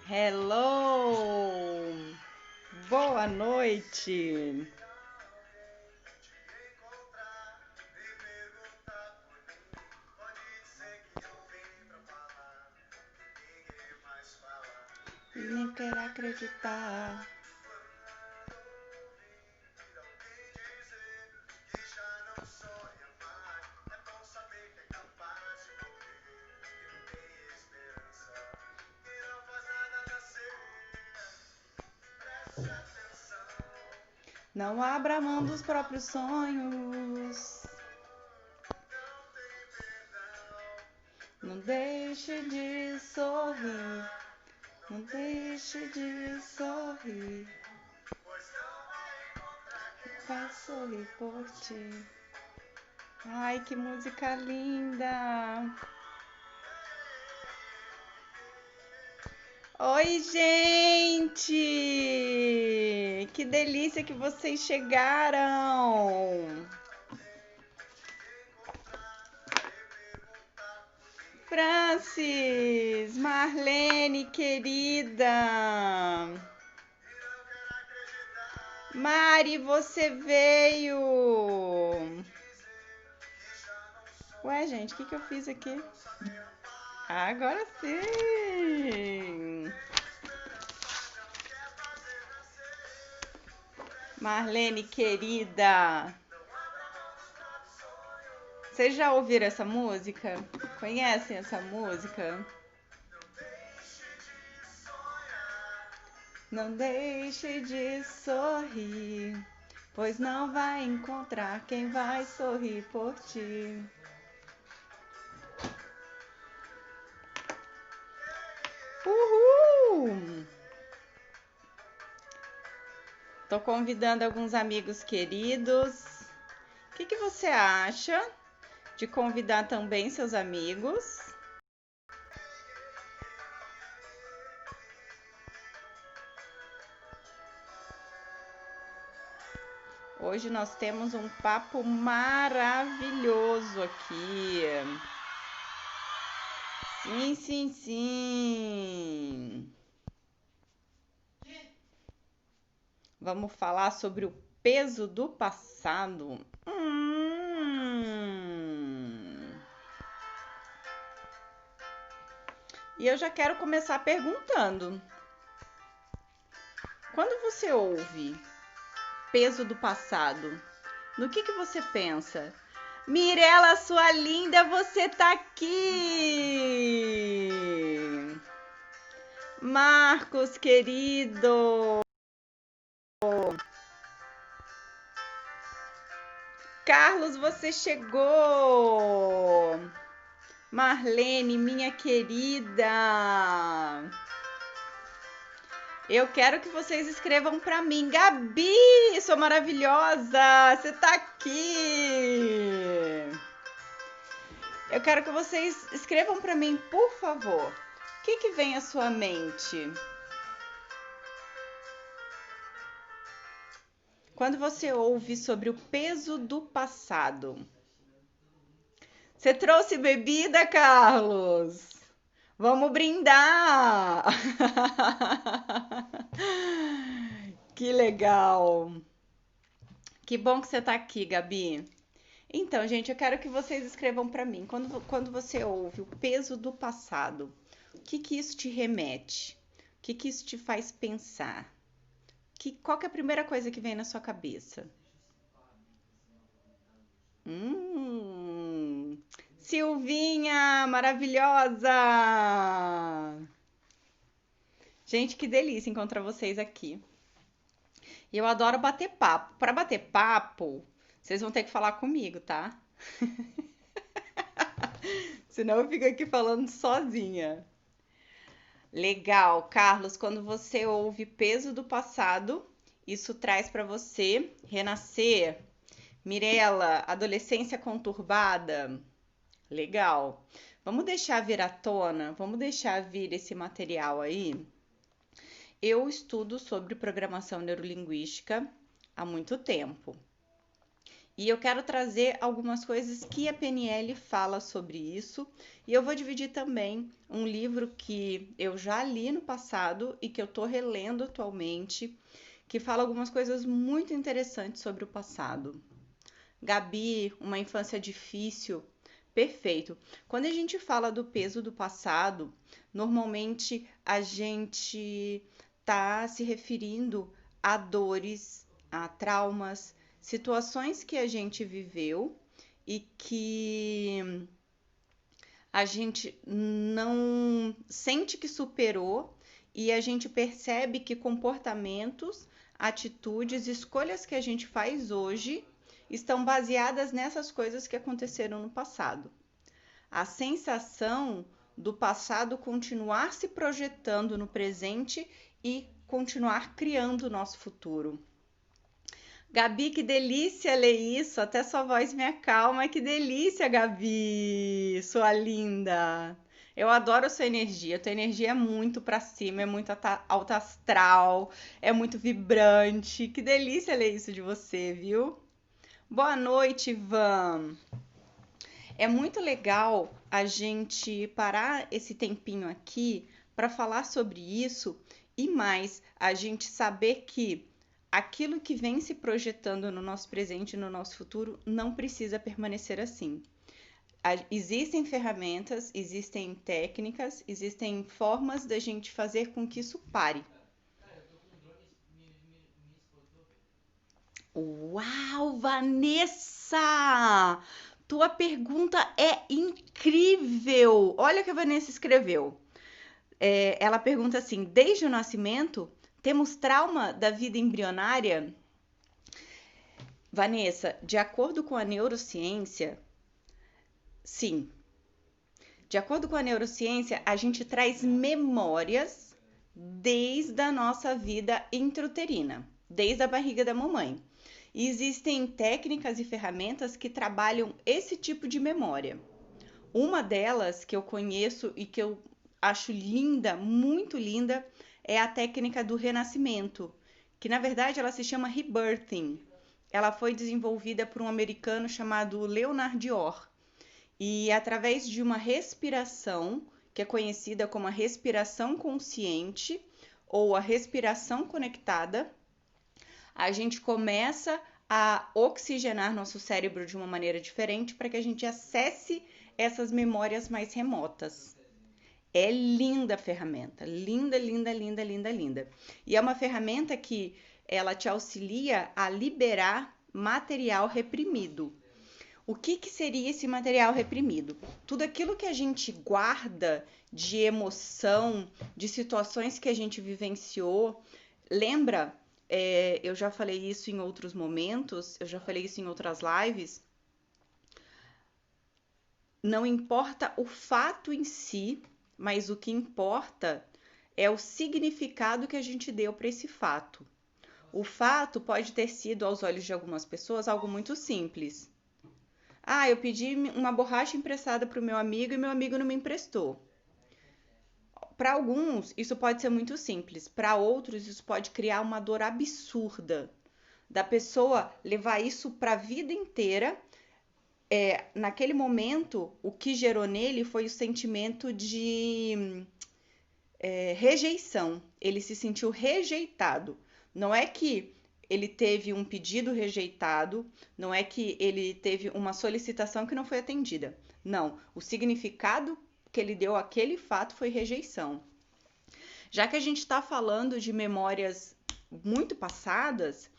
Hello! Boa noite! E nem quero acreditar. Não abra mão dos próprios sonhos. Não deixe de sorrir. Não deixe de sorrir. Vai sorrir por ti. Ai, que música linda! Oi, gente! Que delícia que vocês chegaram! Francis, Marlene, querida! Mari, você veio! Ué, gente, o que eu fiz aqui? Agora sim! Marlene, querida! Vocês já ouviram essa música? Conhecem essa música? Não deixe de sorrir, pois não vai encontrar quem vai sorrir por ti. Uhul! Tô convidando alguns amigos queridos. O que você acha de convidar também seus amigos? Hoje nós temos um papo maravilhoso aqui. Sim, sim, sim. Vamos falar sobre o peso do passado. E eu já quero começar perguntando. Quando você ouve peso do passado, no que você pensa? Mirela, sua linda, você tá aqui! Marcos, querido! Carlos, você chegou! Marlene, minha querida! Eu quero que vocês escrevam para mim. Gabi, sua maravilhosa! Você tá aqui! Eu quero que vocês escrevam para mim, por favor. O que vem à sua mente? Quando você ouve sobre o peso do passado. Você trouxe bebida, Carlos? Vamos brindar! Que legal! Que bom que você tá aqui, Gabi. Então, gente, eu quero que vocês escrevam para mim. Quando você ouve o peso do passado, o que isso te remete? O que isso te faz pensar? Qual que é a primeira coisa que vem na sua cabeça? Silvinha, maravilhosa! Gente, que delícia encontrar vocês aqui. E eu adoro bater papo. Para bater papo, vocês vão ter que falar comigo, tá? Senão eu fico aqui falando sozinha. Legal, Carlos, quando você ouve peso do passado, isso traz para você renascer. Mirela, adolescência conturbada. Legal. Vamos deixar vir à tona, vamos deixar vir esse material aí. Eu estudo sobre programação neurolinguística há muito tempo. E eu quero trazer algumas coisas que a PNL fala sobre isso. E eu vou dividir também um livro que eu já li no passado e que eu estou relendo atualmente, que fala algumas coisas muito interessantes sobre o passado. Gabi, uma infância difícil. Perfeito. Quando a gente fala do peso do passado, normalmente a gente está se referindo a dores, a traumas, situações que a gente viveu e que a gente não sente que superou e a gente percebe que comportamentos, atitudes, escolhas que a gente faz hoje estão baseadas nessas coisas que aconteceram no passado. A sensação do passado continuar se projetando no presente e continuar criando o nosso futuro. Gabi, que delícia ler isso, até sua voz me acalma. Que delícia, Gabi, sua linda. Eu adoro a sua energia. Tua energia é muito pra cima, é muito alta astral, é muito vibrante. Que delícia ler isso de você, viu? Boa noite, Ivan. É muito legal a gente parar esse tempinho aqui para falar sobre isso e mais, a gente saber que aquilo que vem se projetando no nosso presente e no nosso futuro não precisa permanecer assim. Existem ferramentas, existem técnicas, existem formas da gente fazer com que isso pare. Uau, Vanessa! Tua pergunta é incrível! Olha o que a Vanessa escreveu. Ela pergunta assim: desde o nascimento, temos trauma da vida embrionária? Vanessa, de acordo com a neurociência, sim. De acordo com a neurociência, a gente traz memórias desde a nossa vida intrauterina, desde a barriga da mamãe. E existem técnicas e ferramentas que trabalham esse tipo de memória. Uma delas que eu conheço e que eu acho linda, muito linda, é a técnica do renascimento, que na verdade ela se chama rebirthing. Ela foi desenvolvida por um americano chamado Leonard Dior. E através de uma respiração, que é conhecida como a respiração consciente ou a respiração conectada, a gente começa a oxigenar nosso cérebro de uma maneira diferente para que a gente acesse essas memórias mais remotas. É linda a ferramenta, linda, linda, linda, linda, linda. E é uma ferramenta que ela te auxilia a liberar material reprimido. O que seria esse material reprimido? Tudo aquilo que a gente guarda de emoção, de situações que a gente vivenciou. Lembra? Eu já falei isso em outros momentos, eu já falei isso em outras lives. Não importa o fato em si, mas o que importa é o significado que a gente deu para esse fato. O fato pode ter sido, aos olhos de algumas pessoas, algo muito simples. Ah, eu pedi uma borracha emprestada para o meu amigo e meu amigo não me emprestou. Para alguns, isso pode ser muito simples. Para outros, isso pode criar uma dor absurda da pessoa levar isso para a vida inteira. Naquele momento, o que gerou nele foi o sentimento de rejeição. Ele se sentiu rejeitado. Não é que ele teve um pedido rejeitado, não é que ele teve uma solicitação que não foi atendida. Não, o significado que ele deu àquele fato foi rejeição. Já que a gente está falando de memórias muito passadas,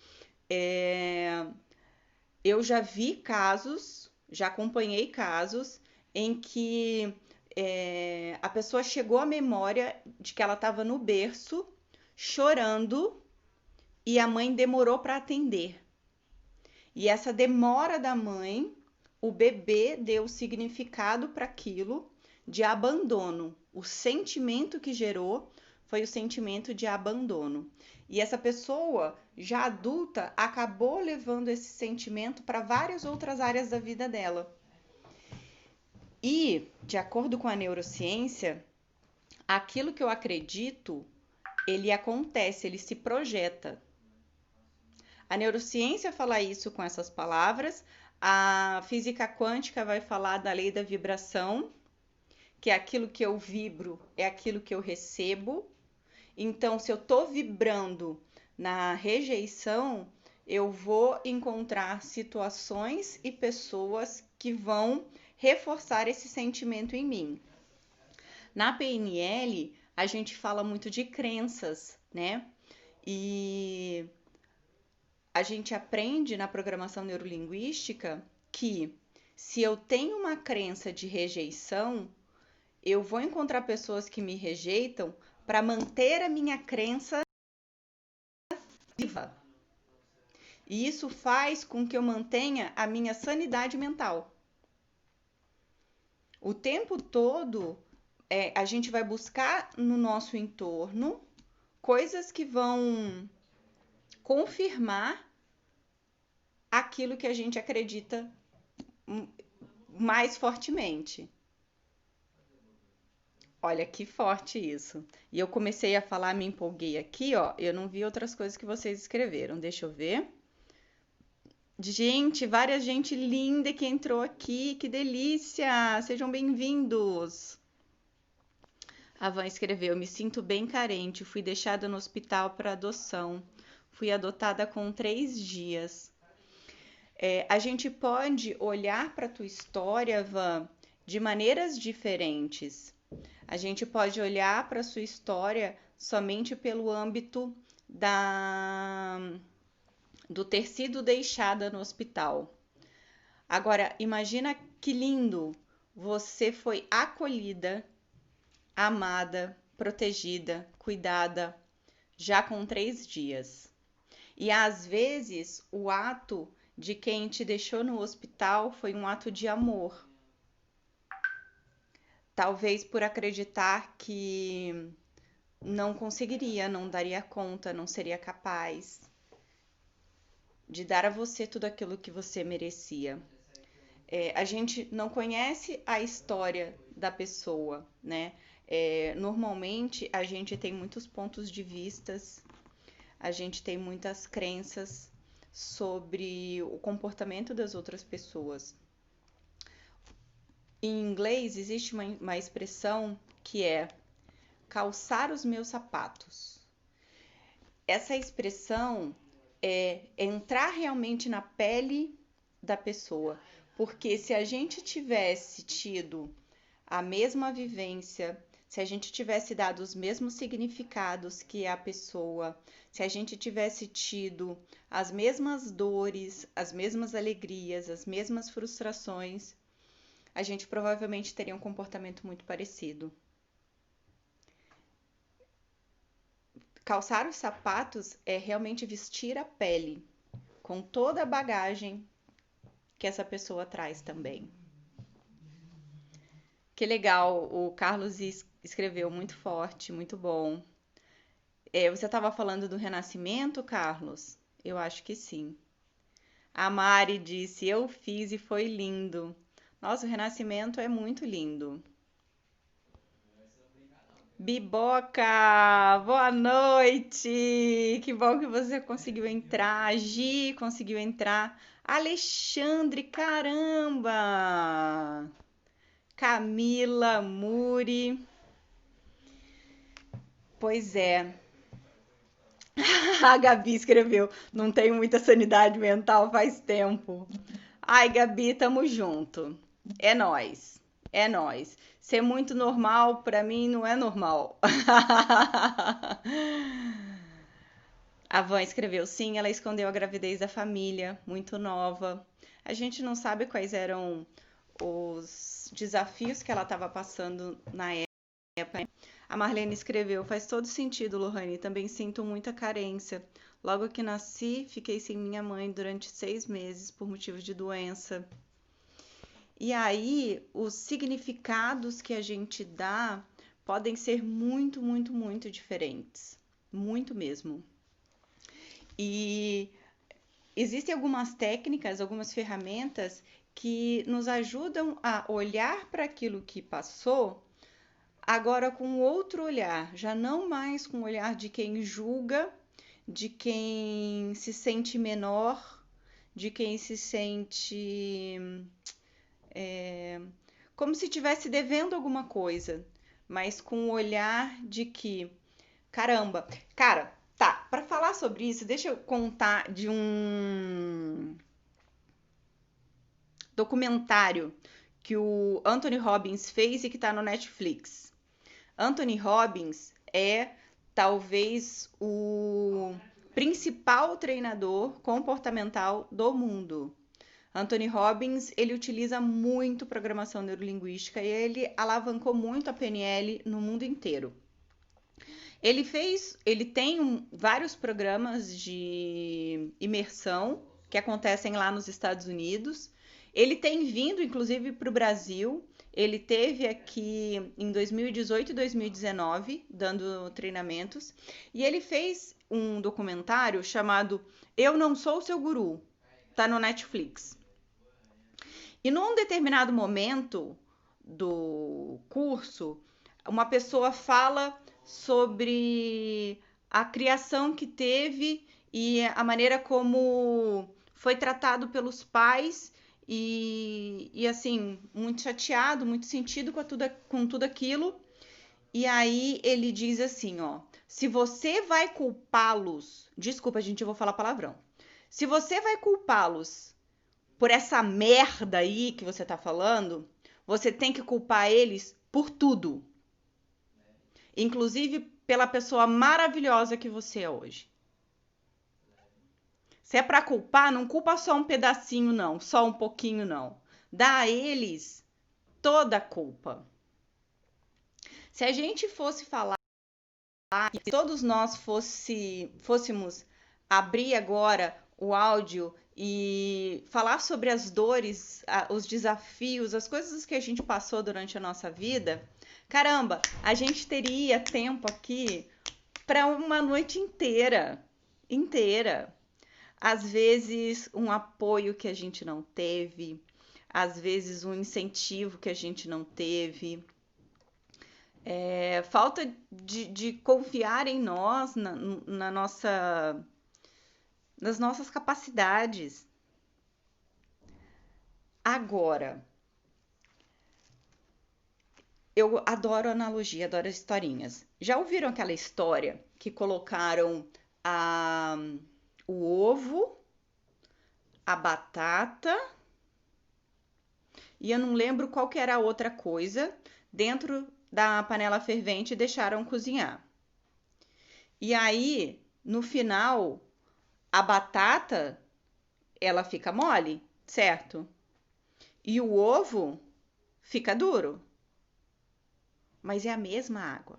eu já vi casos, já acompanhei casos em que a pessoa chegou à memória de que ela estava no berço chorando e a mãe demorou para atender. E essa demora da mãe, o bebê deu significado para aquilo de abandono. O sentimento que gerou foi o sentimento de abandono. E essa pessoa, já adulta, acabou levando esse sentimento para várias outras áreas da vida dela. E, de acordo com a neurociência, aquilo que eu acredito, ele acontece, ele se projeta. A neurociência fala isso com essas palavras, a física quântica vai falar da lei da vibração, que é aquilo que eu vibro, é aquilo que eu recebo. Então, se eu estou vibrando na rejeição, eu vou encontrar situações e pessoas que vão reforçar esse sentimento em mim. Na PNL, a gente fala muito de crenças, né? E a gente aprende na programação neurolinguística que se eu tenho uma crença de rejeição, eu vou encontrar pessoas que me rejeitam para manter a minha crença viva. E isso faz com que eu mantenha a minha sanidade mental. O tempo todo, a gente vai buscar no nosso entorno coisas que vão confirmar aquilo que a gente acredita mais fortemente. Olha que forte isso. E eu comecei a falar, me empolguei aqui, ó. Eu não vi outras coisas que vocês escreveram. Deixa eu ver. Gente, várias gente linda que entrou aqui. Que delícia! Sejam bem-vindos. A Van escreveu: me sinto bem carente. Fui deixada no hospital para adoção. Fui adotada com 3 dias. A gente pode olhar para a tua história, Van, de maneiras diferentes. A gente pode olhar para a sua história somente pelo âmbito do ter sido deixada no hospital. Agora, imagina que lindo! Você foi acolhida, amada, protegida, cuidada, já com 3 dias. E às vezes o ato de quem te deixou no hospital foi um ato de amor. Talvez por acreditar que não conseguiria, não daria conta, não seria capaz de dar a você tudo aquilo que você merecia. A gente não conhece a história da pessoa, né? Normalmente a gente tem muitos pontos de vistas, a gente tem muitas crenças sobre o comportamento das outras pessoas. Em inglês existe uma expressão que é calçar os meus sapatos. Essa expressão é entrar realmente na pele da pessoa, porque se a gente tivesse tido a mesma vivência, se a gente tivesse dado os mesmos significados que a pessoa, se a gente tivesse tido as mesmas dores, as mesmas alegrias, as mesmas frustrações, a gente provavelmente teria um comportamento muito parecido. Calçar os sapatos é realmente vestir a pele, com toda a bagagem que essa pessoa traz também. Que legal, o Carlos escreveu muito forte, muito bom. Você estava falando do renascimento, Carlos? Eu acho que sim. A Mari disse: eu fiz e foi lindo. Nossa, o renascimento é muito lindo. Biboca, boa noite! Que bom que você conseguiu entrar. A Gi conseguiu entrar. Alexandre, caramba! Camila, Muri. Pois é. A Gabi escreveu: não tenho muita sanidade mental faz tempo. Ai, Gabi, tamo junto. É nós. É nós. Ser muito normal pra mim não é normal. A Van escreveu: sim, ela escondeu a gravidez da família, muito nova. A gente não sabe quais eram os desafios que ela estava passando na época. A Marlene escreveu: faz todo sentido, Lohane. Também sinto muita carência. Logo que nasci, fiquei sem minha mãe durante 6 meses por motivo de doença. E aí, os significados que a gente dá podem ser muito, muito, muito diferentes. Muito mesmo. E existem algumas técnicas, algumas ferramentas que nos ajudam a olhar para aquilo que passou agora com outro olhar, já não mais com o olhar de quem julga, de quem se sente menor, de quem se sente como se estivesse devendo alguma coisa, mas com o olhar de que, caramba, cara, tá, para falar sobre isso, deixa eu contar de um documentário que o Anthony Robbins fez e que tá no Netflix. Anthony Robbins é talvez o principal treinador comportamental do mundo. Anthony Robbins, ele utiliza muito programação neurolinguística e ele alavancou muito a PNL no mundo inteiro. Ele tem vários programas de imersão que acontecem lá nos Estados Unidos. Ele tem vindo, inclusive, para o Brasil. Ele teve aqui em 2018 e 2019 dando treinamentos. E ele fez um documentário chamado Eu Não Sou Seu Guru. Tá no Netflix. E num determinado momento do curso, uma pessoa fala sobre a criação que teve e a maneira como foi tratado pelos pais e assim, muito chateado, muito sentido com tudo aquilo. E aí ele diz assim, ó, se você vai culpá-los, desculpa, gente, eu vou falar palavrão. Se você vai culpá-los por essa merda aí que você tá falando, você tem que culpar eles por tudo. Inclusive pela pessoa maravilhosa que você é hoje. Se é pra culpar, não culpa só um pedacinho, não. Só um pouquinho, não. Dá a eles toda a culpa. Se a gente fosse falar, se todos nós fôssemos abrir agora o áudio e falar sobre as dores, os desafios, as coisas que a gente passou durante a nossa vida, caramba, a gente teria tempo aqui para uma noite inteira, inteira. Às vezes um apoio que a gente não teve, às vezes um incentivo que a gente não teve, falta de confiar em nós, nas nossas capacidades. Agora, eu adoro analogia, adoro historinhas. Já ouviram aquela história que colocaram o ovo, a batata e eu não lembro qual que era a outra coisa dentro da panela fervente e deixaram cozinhar. E aí, no final, a batata, ela fica mole, certo? E o ovo fica duro. Mas é a mesma água.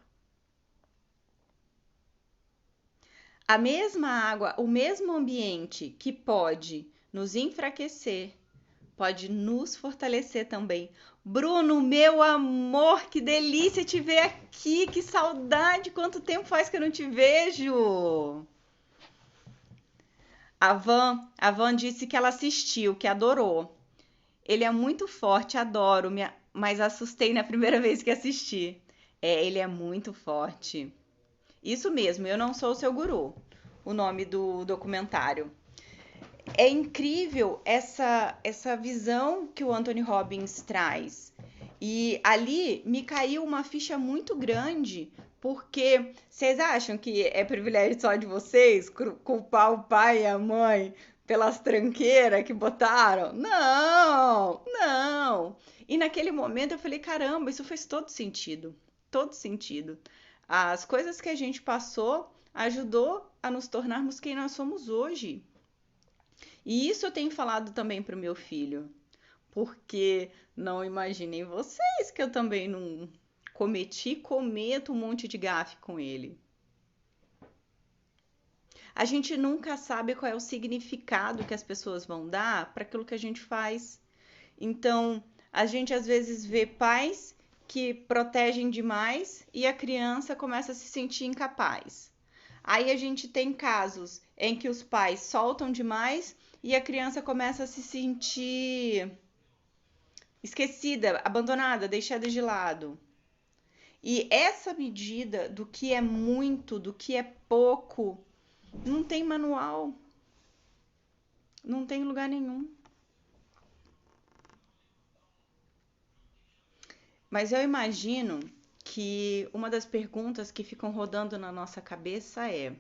A mesma água, o mesmo ambiente que pode nos enfraquecer, pode nos fortalecer também. Bruno, meu amor, que delícia te ver aqui, que saudade, quanto tempo faz que eu não te vejo. A Van disse que ela assistiu, que adorou. Ele é muito forte, adoro, mas assustei na primeira vez que assisti. Ele é muito forte. Isso mesmo, Eu Não Sou o Seu Guru, o nome do documentário. É incrível essa visão que o Anthony Robbins traz. E ali me caiu uma ficha muito grande, porque vocês acham que é privilégio só de vocês culpar o pai e a mãe pelas tranqueiras que botaram? Não, não. E naquele momento eu falei, caramba, isso fez todo sentido. Todo sentido. As coisas que a gente passou ajudou a nos tornarmos quem nós somos hoje. E isso eu tenho falado também para o meu filho, porque não imaginem vocês que eu também não cometo um monte de gafe com ele. A gente nunca sabe qual é o significado que as pessoas vão dar para aquilo que a gente faz. Então, a gente às vezes vê pais que protegem demais e a criança começa a se sentir incapaz. Aí a gente tem casos em que os pais soltam demais e a criança começa a se sentir esquecida, abandonada, deixada de lado. E essa medida do que é muito, do que é pouco, Não tem manual, não tem lugar nenhum. Mas eu imagino que uma das perguntas que ficam rodando na nossa cabeça é: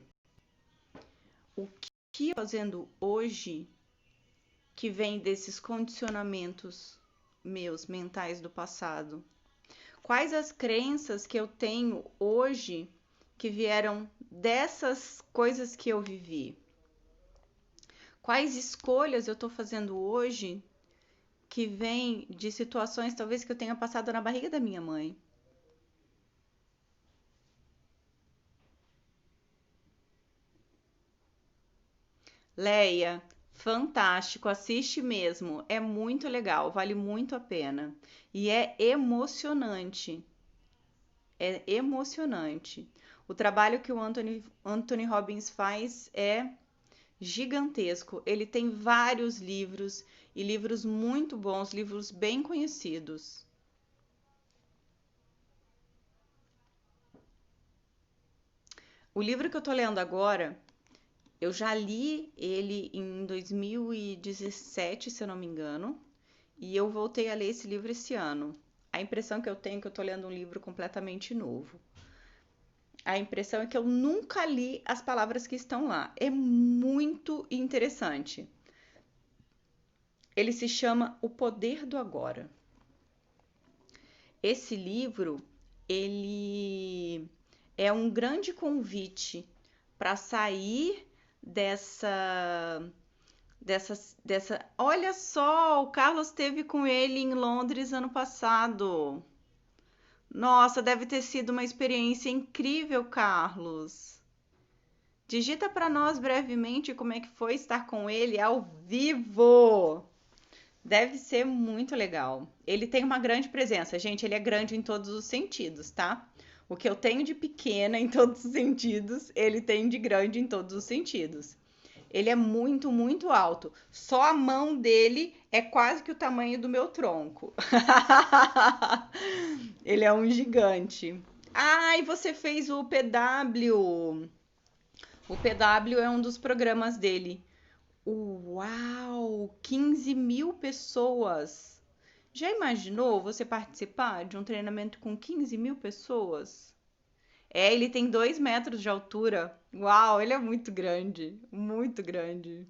o que eu estou fazendo hoje que vem desses condicionamentos meus mentais do passado? Quais as crenças que eu tenho hoje que vieram dessas coisas que eu vivi? Quais escolhas eu estou fazendo hoje que vêm de situações talvez que eu tenha passado na barriga da minha mãe? Leia, fantástico, assiste mesmo. É muito legal, vale muito a pena. E é emocionante. É emocionante. O trabalho que o Anthony Robbins faz é gigantesco. Ele tem vários livros e livros muito bons, livros bem conhecidos. O livro que eu tô lendo agora, eu já li ele em 2017, se eu não me engano, e eu voltei a ler esse livro esse ano. A impressão que eu tenho é que eu tô lendo um livro completamente novo. A impressão é que eu nunca li as palavras que estão lá. É muito interessante. Ele se chama O Poder do Agora. Esse livro, ele é um grande convite para sair dessa dessa. Olha só, o Carlos esteve com ele em Londres ano passado. Nossa, deve ter sido uma experiência incrível, Carlos. Digita para nós brevemente como é que foi estar com ele ao vivo. Deve ser muito legal. Ele tem uma grande presença, gente. Ele é grande em todos os sentidos, tá? O que eu tenho de pequena em todos os sentidos, ele tem de grande em todos os sentidos. Ele é muito, muito alto. Só a mão dele é quase que o tamanho do meu tronco. Ele é um gigante. Ah, e você fez o PW. O PW é um dos programas dele. Uau! 15 mil pessoas! Já imaginou você participar de um treinamento com 15 mil pessoas? É, ele tem 2 metros de altura. Uau, ele é muito grande, muito grande.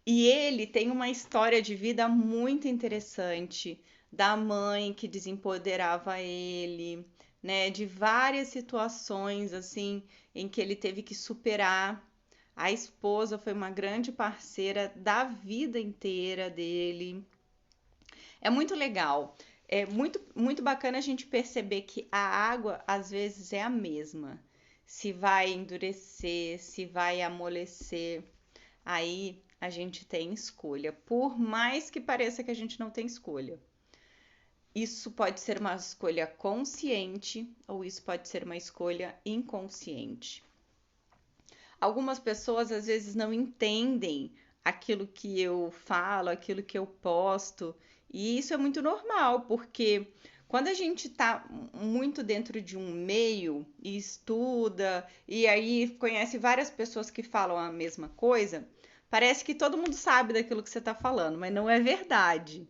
E ele tem uma história de vida muito interessante da mãe que desempoderava ele, né? De várias situações assim em que ele teve que superar. A esposa foi uma grande parceira da vida inteira dele. É muito legal. É muito, muito bacana a gente perceber que a água às vezes é a mesma. Se vai endurecer, se vai amolecer, aí a gente tem escolha. Por mais que pareça que a gente não tem escolha. Isso pode ser uma escolha consciente ou isso pode ser uma escolha inconsciente. Algumas pessoas às vezes não entendem aquilo que eu falo, aquilo que eu posto, e isso é muito normal, porque quando a gente está muito dentro de um meio e estuda, e aí conhece várias pessoas que falam a mesma coisa, parece que todo mundo sabe daquilo que você está falando, mas não é verdade.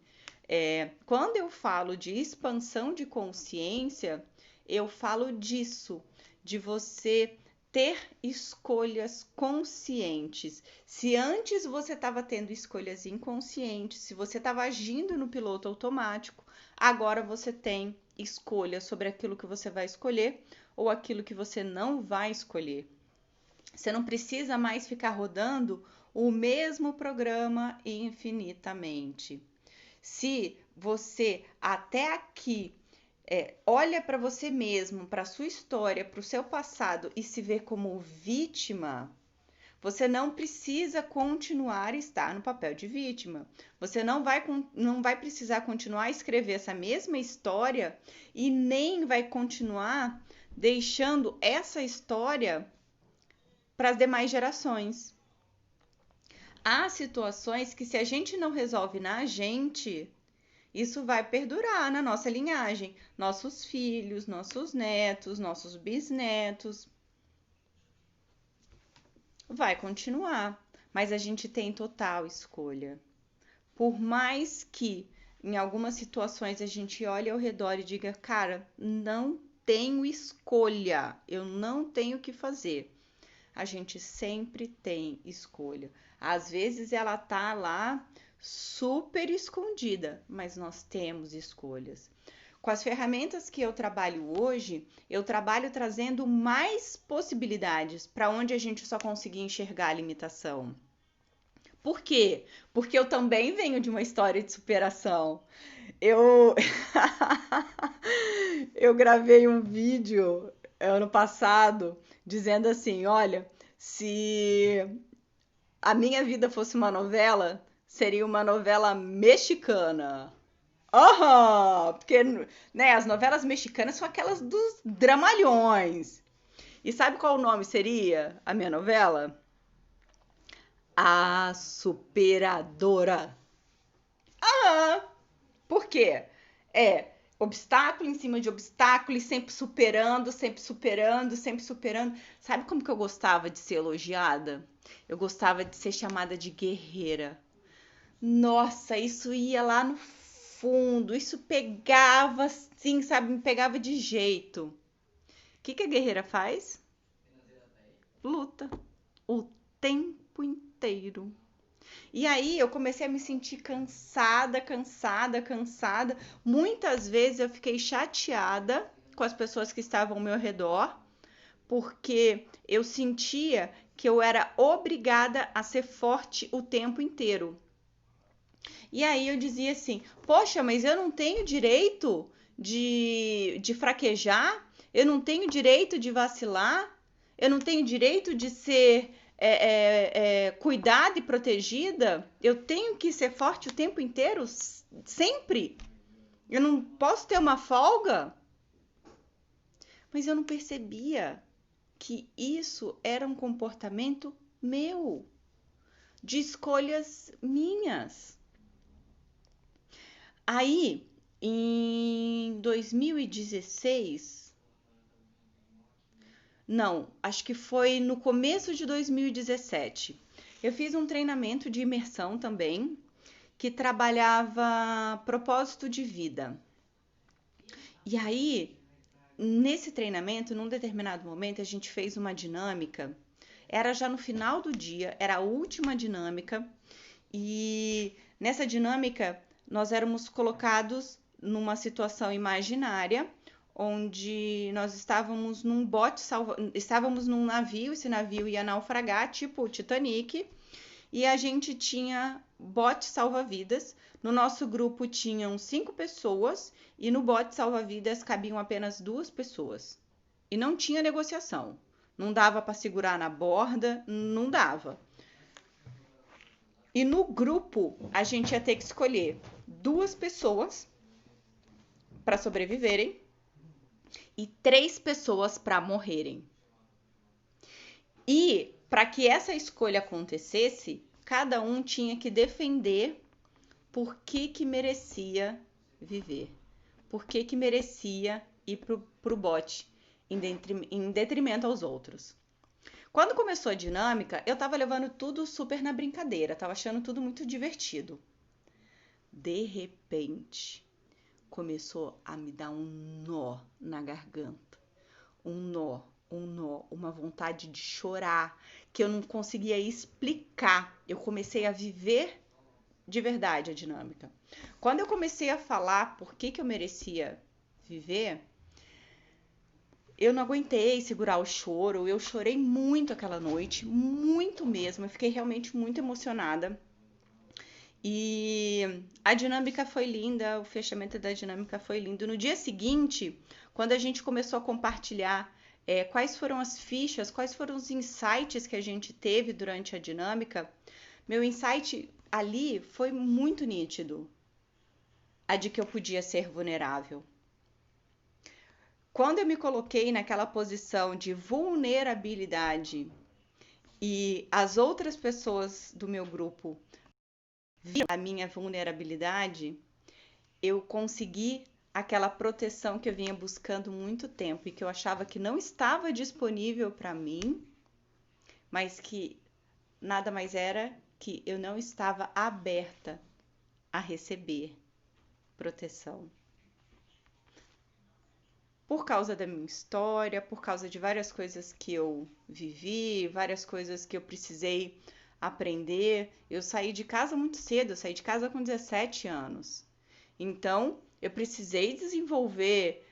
Quando eu falo de expansão de consciência, eu falo disso, de você ter escolhas conscientes. Se antes você estava tendo escolhas inconscientes, se você estava agindo no piloto automático, agora você tem escolha sobre aquilo que você vai escolher ou aquilo que você não vai escolher. Você não precisa mais ficar rodando o mesmo programa infinitamente. Se você até aqui olha para você mesmo, para sua história, para o seu passado e se vê como vítima, você não precisa continuar a estar no papel de vítima. Você não vai precisar continuar a escrever essa mesma história e nem vai continuar deixando essa história para as demais gerações. Há situações que, se a gente não resolve na gente, isso vai perdurar na nossa linhagem, nossos filhos, nossos netos, nossos bisnetos. vai continuar, mas a gente tem total escolha. Por mais que em algumas situações a gente olhe ao redor e diga, cara, não tenho escolha, eu não tenho o que fazer. A gente sempre tem escolha. Às vezes ela tá lá super escondida, mas nós temos escolhas. Com as ferramentas que eu trabalho hoje, eu trabalho trazendo mais possibilidades para onde a gente só conseguia enxergar a limitação. Por quê? Porque eu também venho de uma história de superação. Eu eu gravei um vídeo ano passado dizendo assim, olha, se a minha vida fosse uma novela, seria uma novela mexicana. Aham, porque né, as novelas mexicanas são aquelas dos dramalhões. E sabe qual o nome seria a minha novela? A Superadora. Ah, por quê? É obstáculo em cima de obstáculo e sempre superando, sempre superando, sempre superando. Sabe como que eu gostava de ser elogiada? Eu gostava de ser chamada de guerreira. Nossa, isso ia lá no fundo, isso pegava assim, sabe? Me pegava de jeito. O que que a guerreira faz? Luta o tempo inteiro. E aí eu comecei a me sentir cansada, cansada, cansada. Muitas vezes eu fiquei chateada com as pessoas que estavam ao meu redor, porque eu sentia que eu era obrigada a ser forte o tempo inteiro. E aí eu dizia assim: poxa, mas eu não tenho direito de fraquejar, eu não tenho direito de vacilar, eu não tenho direito de ser cuidada e protegida, eu tenho que ser forte o tempo inteiro, sempre. Eu não posso ter uma folga. Mas eu não percebia que isso era um comportamento meu, de escolhas minhas. Aí, em 2016, não, acho que foi no começo de 2017, eu fiz um treinamento de imersão também, que trabalhava propósito de vida. E aí, nesse treinamento, num determinado momento, a gente fez uma dinâmica. Era já no final do dia, era a última dinâmica, e nessa dinâmica nós éramos colocados numa situação imaginária onde nós estávamos num estávamos num navio, esse navio ia naufragar, tipo o Titanic, e a gente tinha bote salva-vidas. No nosso grupo tinham 5 pessoas e no bote salva-vidas cabiam apenas 2 pessoas. E não tinha negociação. Não dava para segurar na borda, não dava. E no grupo a gente ia ter que escolher 2 pessoas para sobreviverem e 3 pessoas para morrerem. E para que essa escolha acontecesse, cada um tinha que defender por que merecia viver, por que merecia ir pro bote em detrimento aos outros. Quando começou a dinâmica, eu tava levando tudo super na brincadeira, tava achando tudo muito divertido. De repente, começou a me dar um nó na garganta. Um nó, uma vontade de chorar, que eu não conseguia explicar. Eu comecei a viver de verdade a dinâmica. Quando eu comecei a falar por que eu merecia viver, eu não aguentei segurar o choro. Eu chorei muito aquela noite, muito mesmo. Eu fiquei realmente muito emocionada. E a dinâmica foi linda, o fechamento da dinâmica foi lindo. No dia seguinte, quando a gente começou a compartilhar quais foram as fichas, quais foram os insights que a gente teve durante a dinâmica, meu insight ali foi muito nítido. A de que eu podia ser vulnerável. Quando eu me coloquei naquela posição de vulnerabilidade e as outras pessoas do meu grupo viram a minha vulnerabilidade, eu consegui aquela proteção que eu vinha buscando muito tempo e que eu achava que não estava disponível para mim, mas que nada mais era que eu não estava aberta a receber proteção. Por causa da minha história, por causa de várias coisas que eu vivi, várias coisas que eu precisei aprender. Eu saí de casa muito cedo, eu saí de casa com 17 anos. Então, eu precisei desenvolver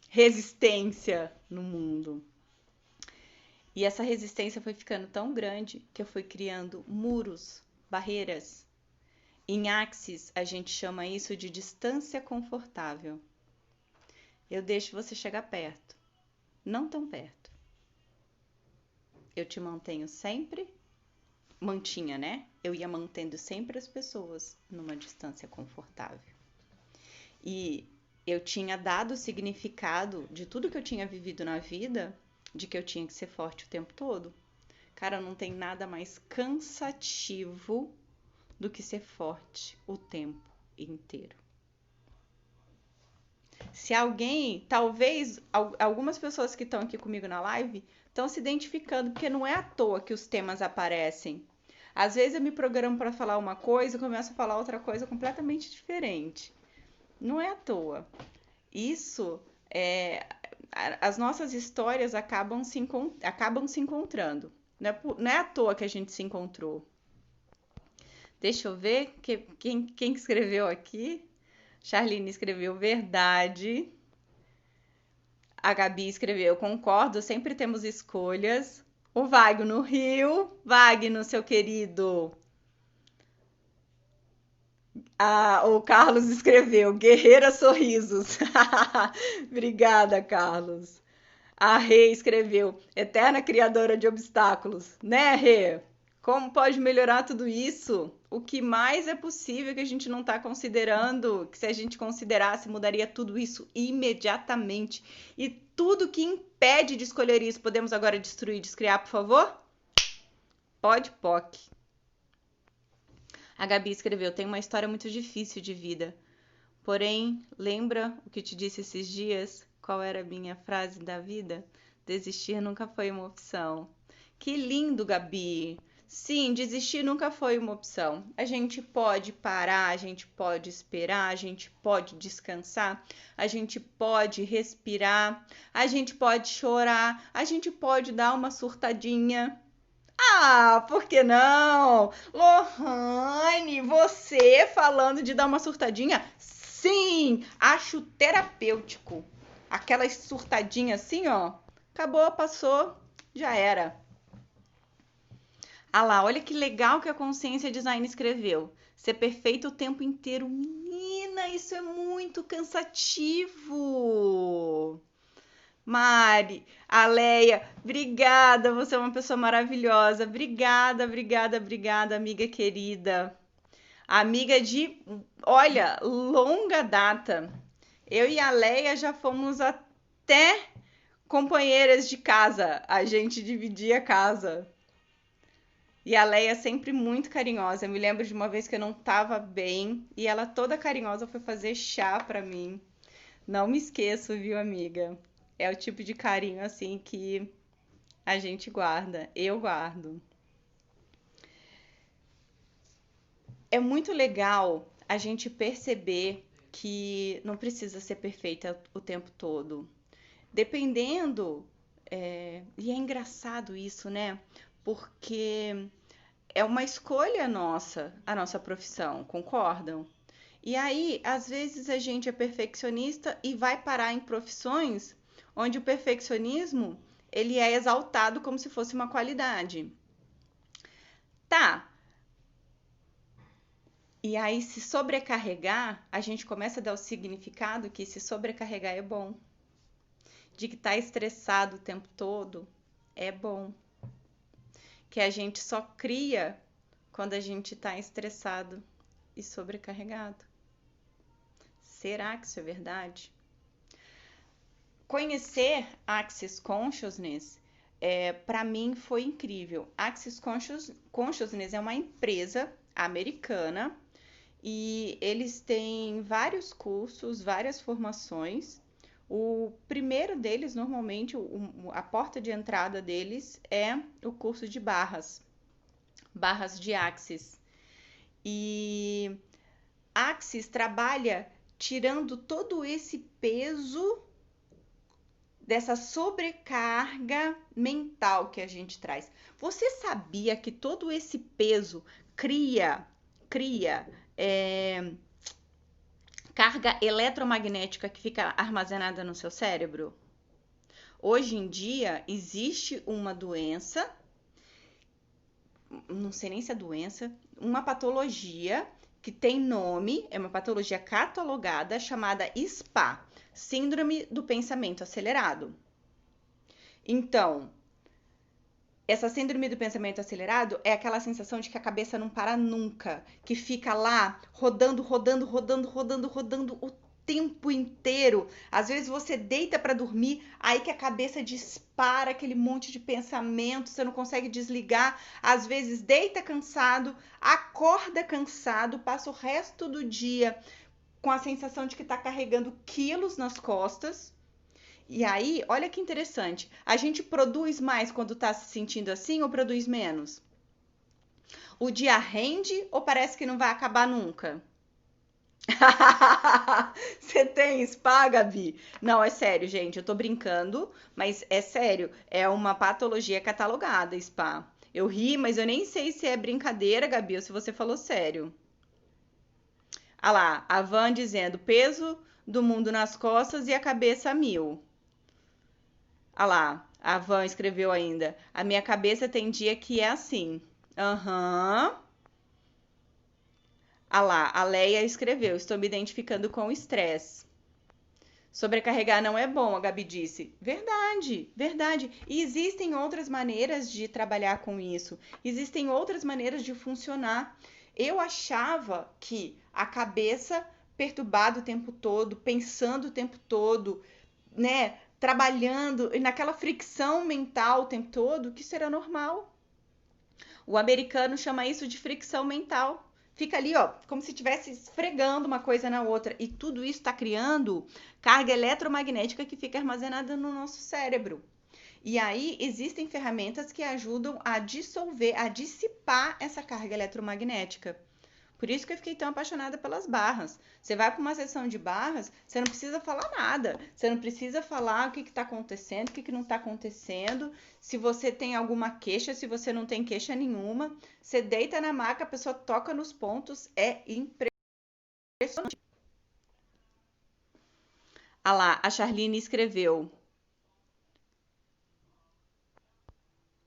resistência no mundo. E essa resistência foi ficando tão grande que eu fui criando muros, barreiras. Em Axis, a gente chama isso de distância confortável. Eu deixo você chegar perto, não tão perto. Eu te mantenho sempre, mantinha, né? Eu ia mantendo sempre as pessoas numa distância confortável. E eu tinha dado o significado de tudo que eu tinha vivido na vida, de que eu tinha que ser forte o tempo todo. Cara, não tem nada mais cansativo do que ser forte o tempo inteiro. Se alguém, talvez algumas pessoas que estão aqui comigo na live estão se identificando, porque não é à toa que os temas aparecem. Às vezes eu me programo para falar uma coisa e começo a falar outra coisa completamente diferente. Não é à toa. Isso as nossas histórias acabam se encontrando. Não é à toa que a gente se encontrou. Deixa eu ver quem escreveu aqui. Charlene escreveu verdade. A Gabi escreveu concordo, sempre temos escolhas. O Wagner no Rio. Wagner, seu querido. O Carlos escreveu guerreira sorrisos. Obrigada, Carlos. A Rê escreveu eterna criadora de obstáculos. Né, Rê? Como pode melhorar tudo isso? O que mais é possível que a gente não está considerando? Que se a gente considerasse, mudaria tudo isso imediatamente. E tudo que impede de escolher isso, podemos agora destruir, descriar, por favor? Pode, POC. A Gabi escreveu, tem uma história muito difícil de vida. Porém, lembra o que te disse esses dias? Qual era a minha frase da vida? Desistir nunca foi uma opção. Que lindo, Gabi! Sim, desistir nunca foi uma opção. A gente pode parar, a gente pode esperar, a gente pode descansar, a gente pode respirar, a gente pode chorar, a gente pode dar uma surtadinha. Ah, por que não? Lohane, você falando de dar uma surtadinha? Sim, acho terapêutico. Aquelas surtadinhas assim, ó. Acabou, passou, já era. Ah lá, olha que legal que a Consciência Design escreveu. Ser perfeito o tempo inteiro. Menina, isso é muito cansativo. Mari, Aleia, obrigada, você é uma pessoa maravilhosa. Obrigada, obrigada, obrigada, amiga querida. Amiga de, olha, longa data. Eu e a Aleia já fomos até companheiras de casa. A gente dividia a casa. E a Leia é sempre muito carinhosa. Eu me lembro de uma vez que eu não estava bem e ela toda carinhosa foi fazer chá para mim. Não me esqueço, viu, amiga? É o tipo de carinho assim que a gente guarda. Eu guardo. É muito legal a gente perceber que não precisa ser perfeita o tempo todo. Dependendo, e é engraçado isso, né? Porque é uma escolha nossa, a nossa profissão, concordam? E aí, às vezes a gente é perfeccionista e vai parar em profissões onde o perfeccionismo ele é exaltado como se fosse uma qualidade. Tá. E aí, se sobrecarregar, a gente começa a dar o significado que se sobrecarregar é bom. De que tá estressado o tempo todo é bom. Que a gente só cria quando a gente tá estressado e sobrecarregado. Será que isso é verdade? Conhecer Access Consciousness, para mim, foi incrível. Access Consciousness é uma empresa americana e eles têm vários cursos, várias formações, O primeiro deles, normalmente, a porta de entrada deles é o curso de barras de Axis. E Axis trabalha tirando todo esse peso dessa sobrecarga mental que a gente traz. Você sabia que todo esse peso cria carga eletromagnética que fica armazenada no seu cérebro? Hoje em dia existe uma doença, não sei nem se é doença, uma patologia que tem nome, é uma patologia catalogada chamada SPA, Síndrome do Pensamento Acelerado. Então, essa síndrome do pensamento acelerado é aquela sensação de que a cabeça não para nunca, que fica lá rodando o tempo inteiro. Às vezes você deita para dormir, aí que a cabeça dispara aquele monte de pensamento, você não consegue desligar. Às vezes deita cansado, acorda cansado, passa o resto do dia com a sensação de que está carregando quilos nas costas. E aí, olha que interessante, a gente produz mais quando tá se sentindo assim ou produz menos? O dia rende ou parece que não vai acabar nunca? Você tem spa, Gabi? Não, é sério, gente, eu tô brincando, mas é sério, é uma patologia catalogada, spa. Eu ri, mas eu nem sei se é brincadeira, Gabi, ou se você falou sério. Ah lá, a Van dizendo, peso do mundo nas costas e a cabeça a mil. Ah lá, a Van escreveu ainda. A minha cabeça tem dia que é assim. Aham. Ah lá, a Leia escreveu. Estou me identificando com o estresse. Sobrecarregar não é bom, a Gabi disse. Verdade, verdade. E existem outras maneiras de trabalhar com isso. Existem outras maneiras de funcionar. Eu achava que a cabeça perturbada o tempo todo, pensando o tempo todo, né, trabalhando naquela fricção mental o tempo todo, que isso era normal. O americano chama isso de fricção mental. Fica ali, ó, como se estivesse esfregando uma coisa na outra. E tudo isso está criando carga eletromagnética que fica armazenada no nosso cérebro. E aí existem ferramentas que ajudam a dissolver, a dissipar essa carga eletromagnética. Por isso que eu fiquei tão apaixonada pelas barras. Você vai para uma sessão de barras, você não precisa falar nada. Você não precisa falar o que está acontecendo, o que não está acontecendo. Se você tem alguma queixa, se você não tem queixa nenhuma. Você deita na maca, a pessoa toca nos pontos. É impressionante. Ah lá, a Charlene escreveu.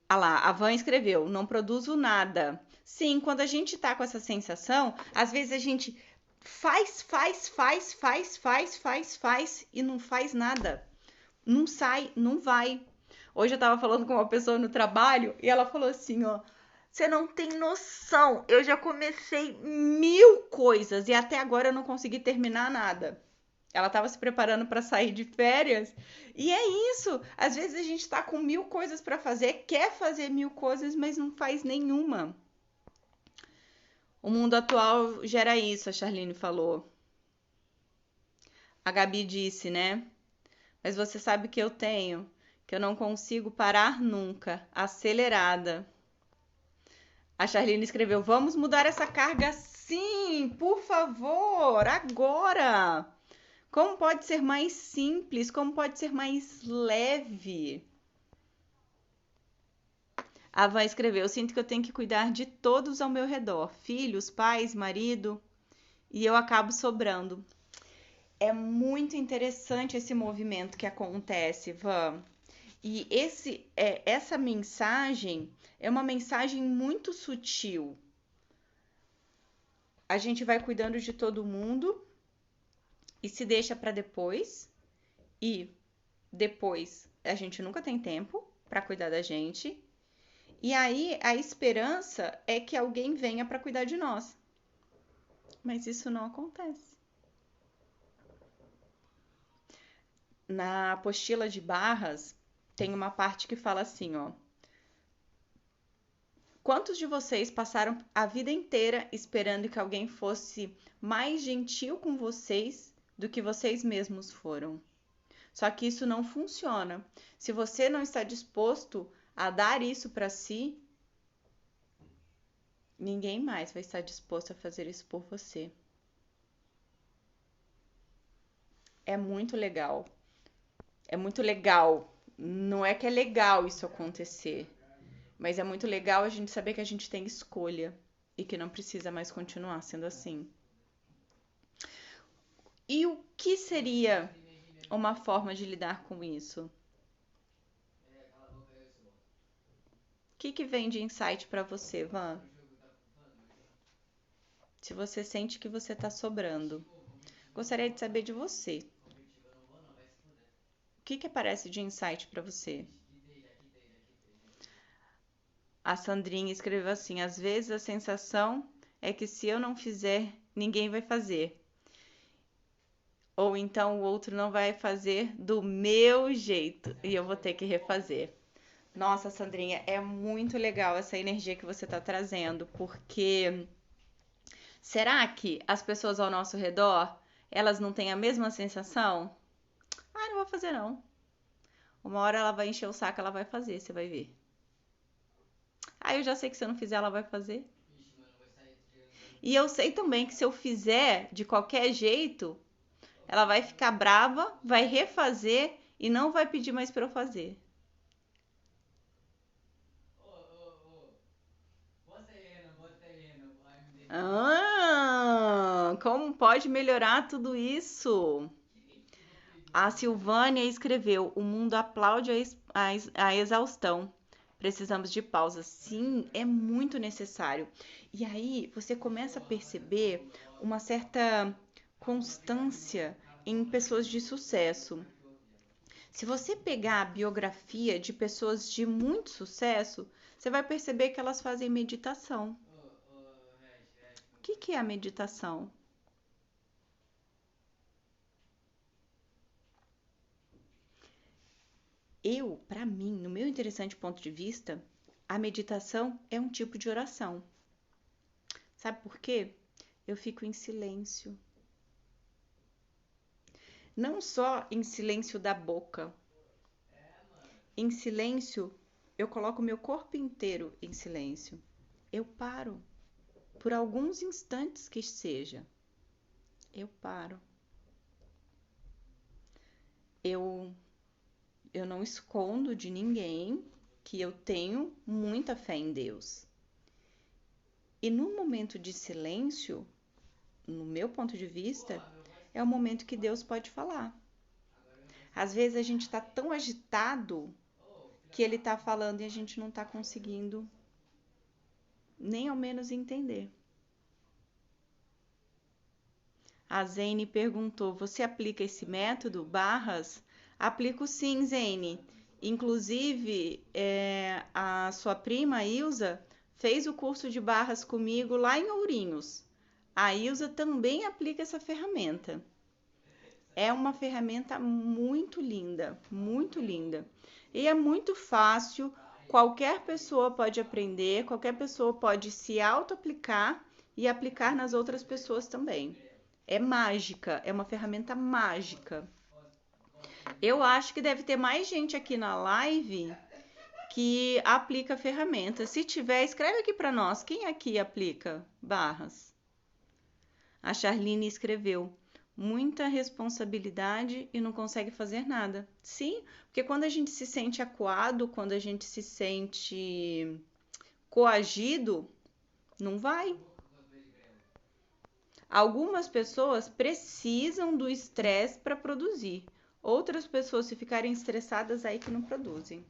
Ah lá, a Van escreveu, não produzo nada. Sim, quando a gente tá com essa sensação, às vezes a gente faz e não faz nada. Não sai, não vai. Hoje eu tava falando com uma pessoa no trabalho e ela falou assim, ó, você não tem noção, eu já comecei 1000 coisas e até agora eu não consegui terminar nada. Ela estava se preparando para sair de férias. E é isso. Às vezes a gente está com 1000 coisas para fazer, quer fazer 1000 coisas, mas não faz nenhuma. O mundo atual gera isso, a Charlene falou. A Gabi disse, né? Mas você sabe que eu tenho, que eu não consigo parar nunca. Acelerada. A Charlene escreveu: vamos mudar essa carga sim, por favor, agora. Como pode ser mais simples? Como pode ser mais leve? A Van escreveu: eu sinto que eu tenho que cuidar de todos ao meu redor, filhos, pais, marido, e eu acabo sobrando. É muito interessante esse movimento que acontece, Van. E essa mensagem é uma mensagem muito sutil. A gente vai cuidando de todo mundo e se deixa para depois. E depois a gente nunca tem tempo para cuidar da gente. E aí a esperança é que alguém venha para cuidar de nós. Mas isso não acontece. Na apostila de Barras tem uma parte que fala assim, ó: quantos de vocês passaram a vida inteira esperando que alguém fosse mais gentil com vocês do que vocês mesmos foram? Só que isso não funciona. Se você não está disposto a dar isso para si, ninguém mais vai estar disposto a fazer isso por você. É muito legal. É muito legal. Não é que é legal isso acontecer, mas é muito legal a gente saber que a gente tem escolha e que não precisa mais continuar sendo assim. E o que seria uma forma de lidar com isso? O que vem de insight para você, Van? Se você sente que você está sobrando. Gostaria de saber de você. O que aparece de insight para você? A Sandrinha escreveu assim: às vezes a sensação é que se eu não fizer, ninguém vai fazer. Ou então o outro não vai fazer do meu jeito e eu vou ter que refazer. Nossa, Sandrinha, é muito legal essa energia que você está trazendo, porque será que as pessoas ao nosso redor, elas não têm a mesma sensação? Ah, não vou fazer não. Uma hora ela vai encher o saco, ela vai fazer, você vai ver. Ah, eu já sei que se eu não fizer, ela vai fazer. E eu sei também que se eu fizer de qualquer jeito, ela vai ficar brava, vai refazer e não vai pedir mais para eu fazer. Ah, como pode melhorar tudo isso? A Silvânia escreveu: o mundo aplaude a exaustão. Precisamos de pausa. Sim, é muito necessário. E aí você começa a perceber uma certa constância em pessoas de sucesso. Se você pegar a biografia de pessoas de muito sucesso, você vai perceber que elas fazem meditação. O que é a meditação? Para mim, no meu interessante ponto de vista, a meditação é um tipo de oração. Sabe por quê? Eu fico em silêncio. Não só em silêncio da boca. Em silêncio, eu coloco meu corpo inteiro em silêncio. Eu paro. Por alguns instantes que seja. Eu paro. Eu não escondo de ninguém que eu tenho muita fé em Deus. E no momento de silêncio, no meu ponto de vista, é o momento que Deus pode falar. Às vezes a gente está tão agitado que Ele está falando e a gente não está conseguindo nem ao menos entender. A Zene perguntou: você aplica esse método, barras? Aplico sim, Zene. Inclusive, a sua prima Ilza fez o curso de barras comigo lá em Ourinhos. A Ilza também aplica essa ferramenta. É uma ferramenta muito linda, muito linda. E é muito fácil, qualquer pessoa pode aprender, qualquer pessoa pode se auto-aplicar e aplicar nas outras pessoas também. É mágica, é uma ferramenta mágica. Eu acho que deve ter mais gente aqui na live que aplica a ferramenta. Se tiver, escreve aqui para nós. Quem aqui aplica barras? A Charlene escreveu: muita responsabilidade e não consegue fazer nada. Sim, porque quando a gente se sente acuado, quando a gente se sente coagido, não vai. Algumas pessoas precisam do estresse para produzir. Outras pessoas, se ficarem estressadas, aí que não produzem.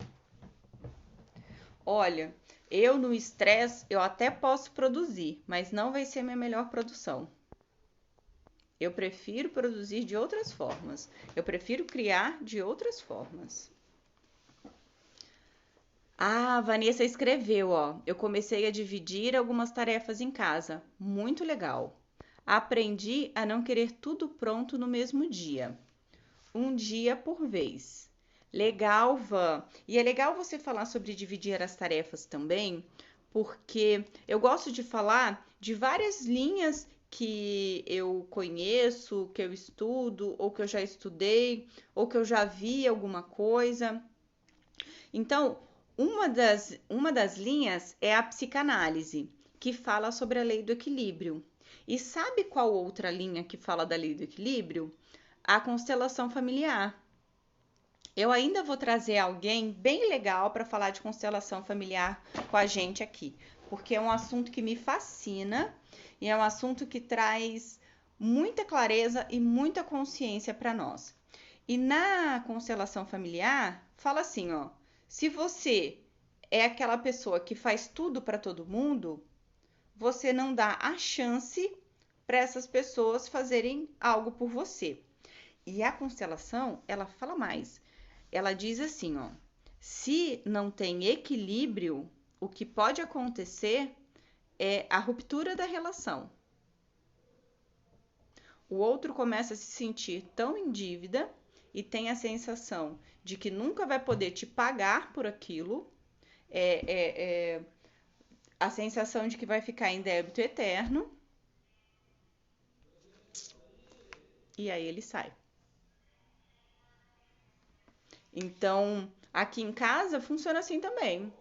Olha, eu no estresse, eu até posso produzir, mas não vai ser minha melhor produção. Eu prefiro produzir de outras formas. Eu prefiro criar de outras formas. A Vanessa escreveu, ó. Eu comecei a dividir algumas tarefas em casa. Muito legal. Aprendi a não querer tudo pronto no mesmo dia. Um dia por vez. Legal, Van. E é legal você falar sobre dividir as tarefas também, porque eu gosto de falar de várias linhas que eu conheço, que eu estudo, ou que eu já estudei, ou que eu já vi alguma coisa. Então, uma das linhas é a psicanálise, que fala sobre a lei do equilíbrio. E sabe qual outra linha que fala da lei do equilíbrio? A constelação familiar. Eu ainda vou trazer alguém bem legal para falar de constelação familiar com a gente aqui, porque é um assunto que me fascina e é um assunto que traz muita clareza e muita consciência para nós. E na constelação familiar, fala assim, ó, se você é aquela pessoa que faz tudo para todo mundo, você não dá a chance para essas pessoas fazerem algo por você. E a constelação, ela fala mais. Ela diz assim, ó, se não tem equilíbrio, o que pode acontecer é a ruptura da relação. O outro começa a se sentir tão em dívida e tem a sensação de que nunca vai poder te pagar por aquilo, a sensação de que vai ficar em débito eterno, e aí ele sai. Então, aqui em casa funciona assim também.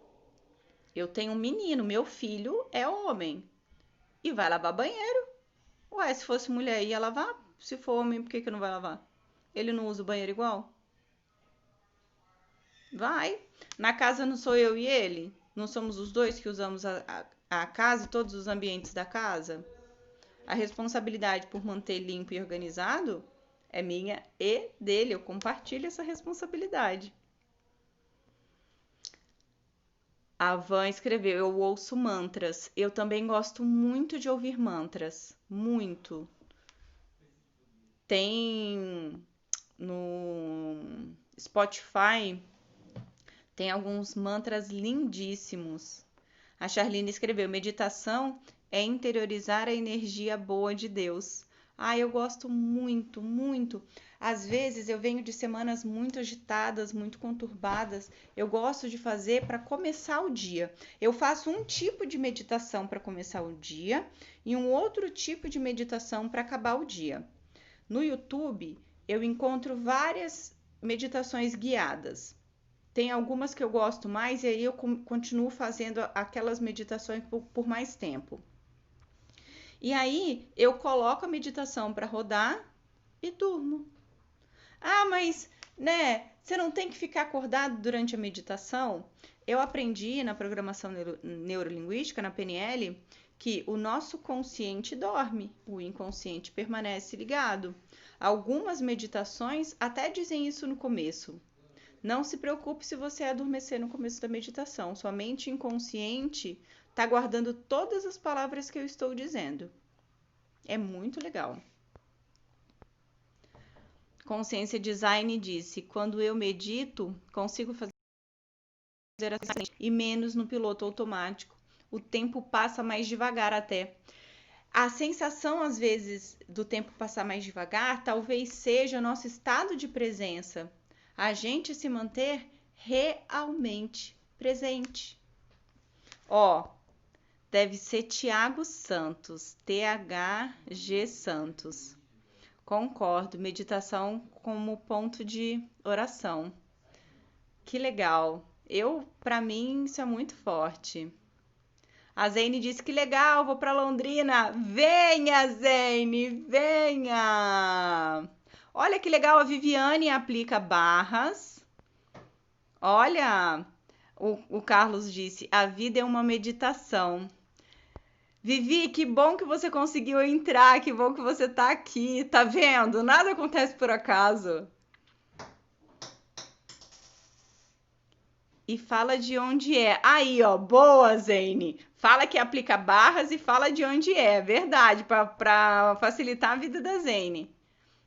Eu tenho um menino, meu filho é homem e vai lavar banheiro. Ué, se fosse mulher ia lavar? Se for homem, por que que não vai lavar? Ele não usa o banheiro igual? Vai. Na casa não sou eu e ele? Não somos os dois que usamos a casa e todos os ambientes da casa? A responsabilidade por manter limpo e organizado é minha e dele. Eu compartilho essa responsabilidade. A Van escreveu: eu ouço mantras. Eu também gosto muito de ouvir mantras. Muito. Tem no Spotify, tem alguns mantras lindíssimos. A Charlene escreveu: meditação é interiorizar a energia boa de Deus. Ah, eu gosto muito, muito. Às vezes eu venho de semanas muito agitadas, muito conturbadas. Eu gosto de fazer para começar o dia. Eu faço um tipo de meditação para começar o dia e um outro tipo de meditação para acabar o dia. No YouTube, eu encontro várias meditações guiadas. Tem algumas que eu gosto mais e aí eu continuo fazendo aquelas meditações por mais tempo. E aí eu coloco a meditação para rodar e durmo. Ah, mas, né, você não tem que ficar acordado durante a meditação? Eu aprendi na programação neurolinguística, na PNL, que o nosso consciente dorme, o inconsciente permanece ligado. Algumas meditações até dizem isso no começo. Não se preocupe se você adormecer no começo da meditação. Sua mente inconsciente está guardando todas as palavras que eu estou dizendo. É muito legal. Consciência Design disse: quando eu medito, consigo fazer assim e menos no piloto automático. O tempo passa mais devagar até. A sensação, às vezes, do tempo passar mais devagar, talvez seja o nosso estado de presença. A gente se manter realmente presente. Ó, deve ser Tiago Santos, THG Santos. Concordo, meditação como ponto de oração. Que legal. Para mim, isso é muito forte. A Zene disse que legal, vou para Londrina. Venha, Zene, venha. Olha que legal, a Viviane aplica barras. Olha, o Carlos disse, a vida é uma meditação. Vivi, que bom que você conseguiu entrar, que bom que você tá aqui, tá vendo? Nada acontece por acaso. E fala de onde é. Aí, ó, boa, Zene. Fala que aplica barras e fala de onde é. Verdade, para facilitar a vida da Zene.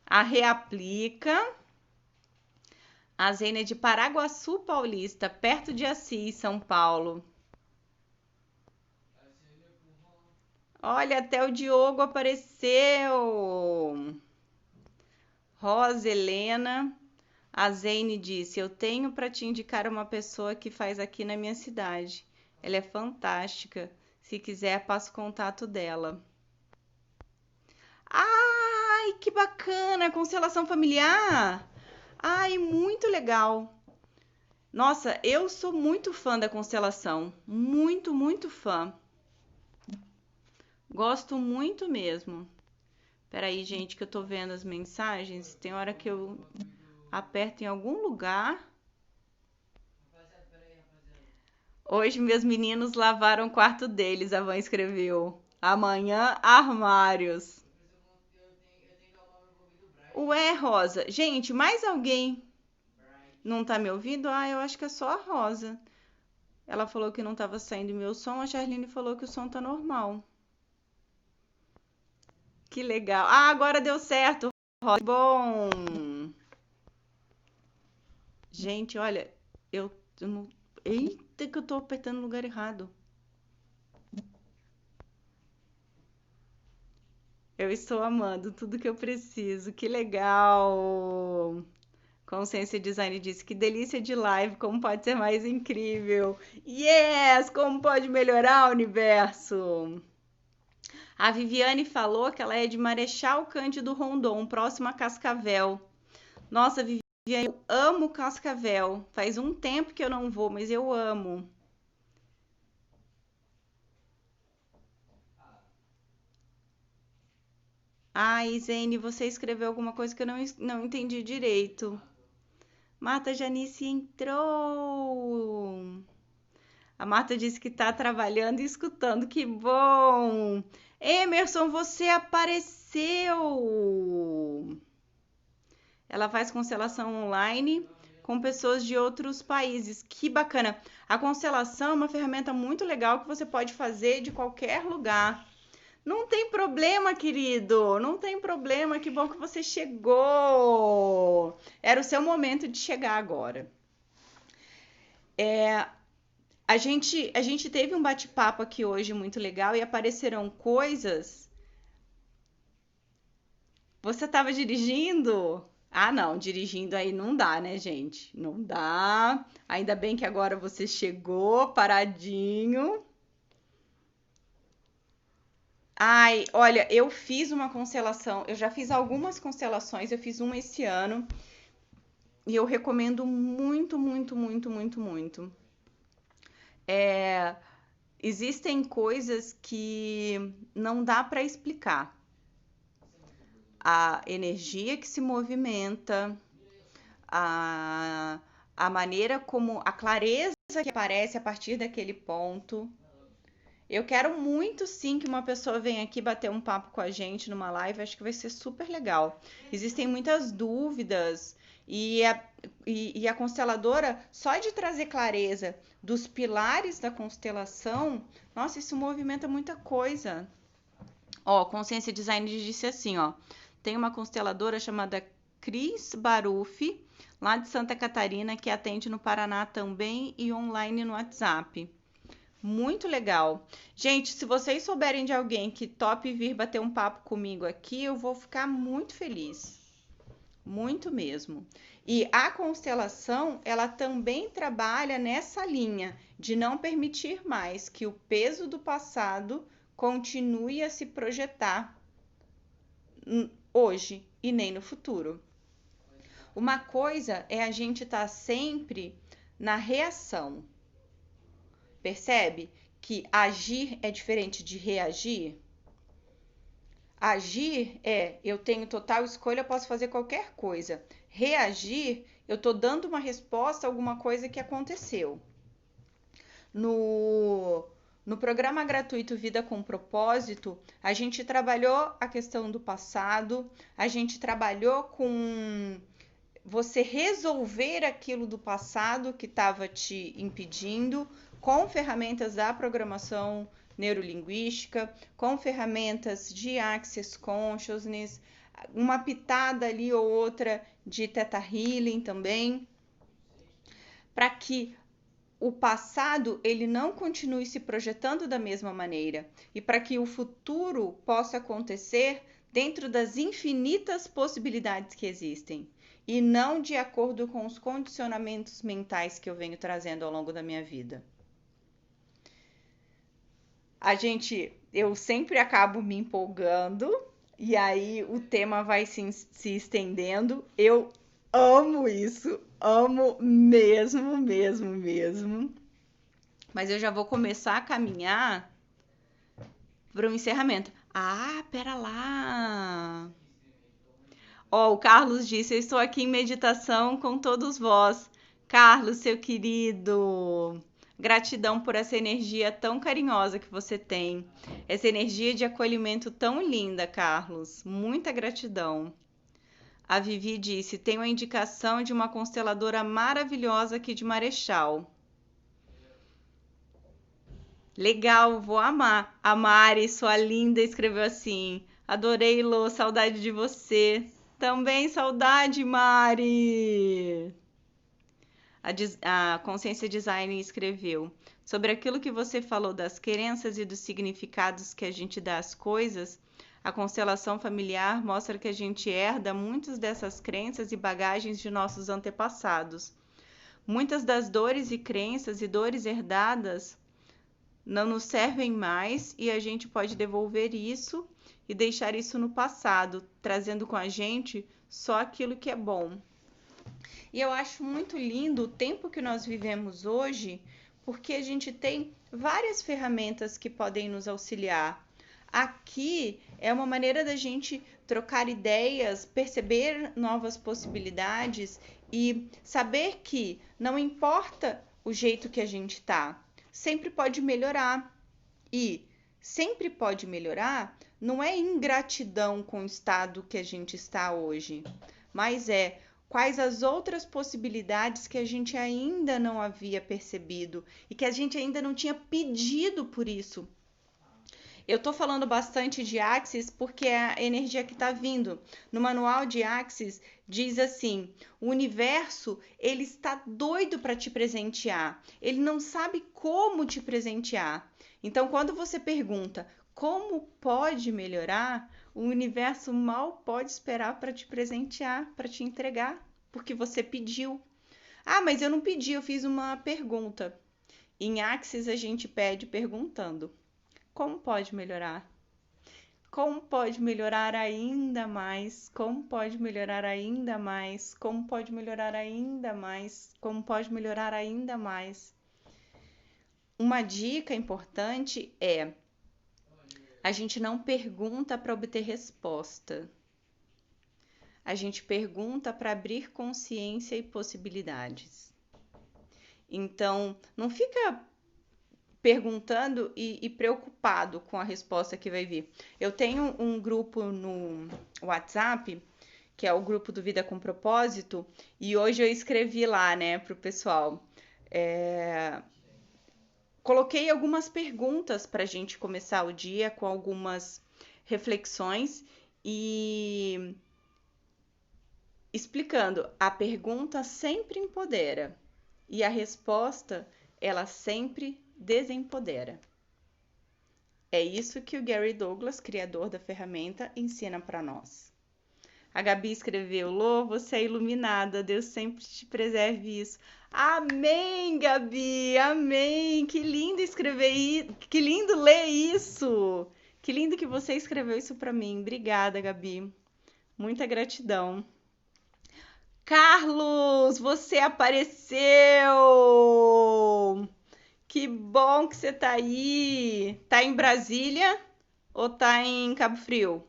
A reaplica. A Zene é de Paraguaçu Paulista, perto de Assis, São Paulo. Olha, até o Diogo apareceu. Rosa Helena. A Zene disse: eu tenho para te indicar uma pessoa que faz aqui na minha cidade. Ela é fantástica. Se quiser, passo o contato dela. bacana! Constelação familiar? Ai, muito legal. Nossa, eu sou muito fã da constelação. Muito, muito fã. Gosto muito mesmo. Peraí, gente, que eu tô vendo as mensagens. Tem hora que eu aperto em algum lugar. Hoje meus meninos lavaram o quarto deles, a Van escreveu. Amanhã, armários. Ué, Rosa. Gente, mais alguém não tá me ouvindo? Ah, eu acho que é só a Rosa. Ela falou que não tava saindo meu som, a Charlene falou que o som tá normal. Que legal. Ah, agora deu certo, Rosa. Bom. Gente, olha, eu não. Eita, que eu tô apertando no lugar errado. Eu estou amando tudo que eu preciso. Que legal. Consciência Design disse que delícia de live, como pode ser mais incrível? Yes, como pode melhorar o universo? A Viviane falou que ela é de Marechal Cândido Rondon, próximo a Cascavel. Nossa, Viviane, eu amo Cascavel. Faz um tempo que eu não vou, mas eu amo. Ai, Zene, você escreveu alguma coisa que eu não entendi direito. Marta Janice entrou. A Marta disse que está trabalhando e escutando. Que bom! Emerson, você apareceu! Ela faz constelação online com pessoas de outros países. Que bacana! A constelação é uma ferramenta muito legal que você pode fazer de qualquer lugar. Não tem problema, querido. Não tem problema. Que bom que você chegou. Era o seu momento de chegar agora. A gente teve um bate-papo aqui hoje muito legal e apareceram coisas. Você estava dirigindo? Ah, não, dirigindo aí não dá, né, gente? Não dá. Ainda bem que agora você chegou paradinho. Ai, olha, eu fiz uma constelação, eu já fiz algumas constelações, eu fiz uma esse ano e eu recomendo muito, muito, muito, muito, muito. É, existem coisas que não dá para explicar. A energia que se movimenta, a, a maneira como a clareza que aparece a partir daquele ponto. Eu quero muito sim que uma pessoa venha aqui bater um papo com a gente numa live, acho que vai ser super legal. Existem muitas dúvidas e a consteladora, só de trazer clareza dos pilares da constelação, nossa, isso movimenta muita coisa. Ó, Consciência Design disse assim, ó, tem uma consteladora chamada Cris Baruffi, lá de Santa Catarina, que atende no Paraná também e online no WhatsApp. Muito legal. Gente, se vocês souberem de alguém que tope vir bater um papo comigo aqui, eu vou ficar muito feliz. Muito mesmo. E a constelação, ela também trabalha nessa linha de não permitir mais que o peso do passado continue a se projetar hoje e nem no futuro. Uma coisa é a gente estar sempre na reação. Percebe que agir é diferente de reagir? Agir é eu tenho total escolha, eu posso fazer qualquer coisa. Reagir, eu estou dando uma resposta a alguma coisa que aconteceu. No programa gratuito Vida com Propósito, a gente trabalhou a questão do passado, a gente trabalhou com você resolver aquilo do passado que estava te impedindo com ferramentas da programação neurolinguística, com ferramentas de Access Consciousness, uma pitada ali ou outra de Theta Healing também, para que o passado ele não continue se projetando da mesma maneira e para que o futuro possa acontecer dentro das infinitas possibilidades que existem e não de acordo com os condicionamentos mentais que eu venho trazendo ao longo da minha vida. Eu sempre acabo me empolgando E aí o tema vai se estendendo. Eu amo isso, amo mesmo, mesmo, mesmo. Mas eu já vou começar a caminhar para o encerramento. Ah, pera lá. Ó, o Carlos disse: Eu estou aqui em meditação com todos vós. Carlos, seu querido, gratidão por essa energia tão carinhosa que você tem. Essa energia de acolhimento tão linda, Carlos. Muita gratidão. A Vivi disse: Tenho a indicação de uma consteladora maravilhosa aqui de Marechal. Legal, vou amar. A Mari, sua linda, escreveu assim: Adorei, Lô, saudade de você. Também saudade, Mari. A Consciência Design escreveu: Sobre aquilo que você falou das crenças e dos significados que a gente dá às coisas, a constelação familiar mostra que a gente herda muitas dessas crenças e bagagens de nossos antepassados. Muitas das dores e crenças e dores herdadas não nos servem mais e a gente pode devolver isso e deixar isso no passado, trazendo com a gente só aquilo que é bom. E eu acho muito lindo o tempo que nós vivemos hoje, porque a gente tem várias ferramentas que podem nos auxiliar. Aqui é uma maneira da gente trocar ideias, perceber novas possibilidades e saber que não importa o jeito que a gente tá, sempre pode melhorar. E sempre pode melhorar não é ingratidão com o estado que a gente está hoje, mas é quais as outras possibilidades que a gente ainda não havia percebido e que a gente ainda não tinha pedido por isso. Eu estou falando bastante de Axis porque é a energia que está vindo. No manual de Axis diz assim: o universo ele está doido para te presentear. Ele não sabe como te presentear. Então, quando você pergunta como pode melhorar, o universo mal pode esperar para te presentear, para te entregar, porque você pediu. Ah, mas eu não pedi, eu fiz uma pergunta. Em Axis a gente pede perguntando. Como pode melhorar? Como pode melhorar ainda mais? Como pode melhorar ainda mais? Como pode melhorar ainda mais? Como pode melhorar ainda mais? Uma dica importante é: a gente não pergunta para obter resposta. A gente pergunta para abrir consciência e possibilidades. Então, não fica perguntando e preocupado com a resposta que vai vir. Eu tenho um grupo no WhatsApp, que é o grupo do Vida com Propósito, e hoje eu escrevi lá, né, pro pessoal. Coloquei algumas perguntas para a gente começar o dia com algumas reflexões e explicando, a pergunta sempre empodera e a resposta, ela sempre desempodera. É isso que o Gary Douglas, criador da ferramenta, ensina para nós. A Gabi escreveu: Lô, você é iluminada, Deus sempre te preserve isso. Amém, Gabi, amém. Que lindo escrever, que lindo ler isso. Que lindo que você escreveu isso para mim. Obrigada, Gabi. Muita gratidão. Carlos, você apareceu! Que bom que você tá aí. Tá em Brasília ou tá em Cabo Frio?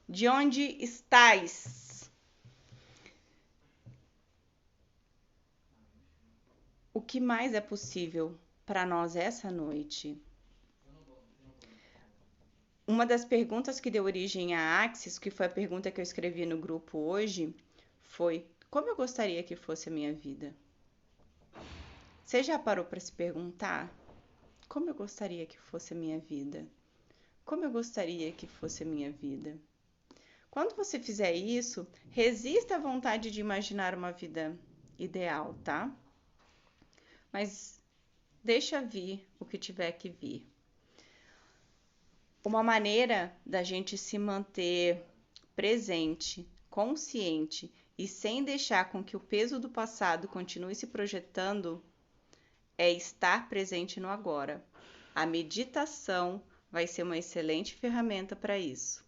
De onde estás? O que mais é possível para nós essa noite? Uma das perguntas que deu origem à Axis, que foi a pergunta que eu escrevi no grupo hoje, foi: como eu gostaria que fosse a minha vida? Você já parou para se perguntar? Como eu gostaria que fosse a minha vida? Como eu gostaria que fosse a minha vida? Quando você fizer isso, resista à vontade de imaginar uma vida ideal, tá? Mas deixa vir o que tiver que vir. Uma maneira da gente se manter presente, consciente e sem deixar com que o peso do passado continue se projetando é estar presente no agora. A meditação vai ser uma excelente ferramenta para isso.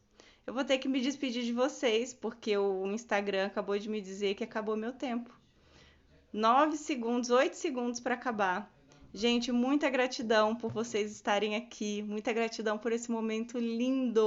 eu vou ter que me despedir de vocês, porque o Instagram acabou de me dizer que acabou meu tempo. 9 segundos, 8 segundos para acabar. Gente, muita gratidão por vocês estarem aqui, muita gratidão por esse momento lindo.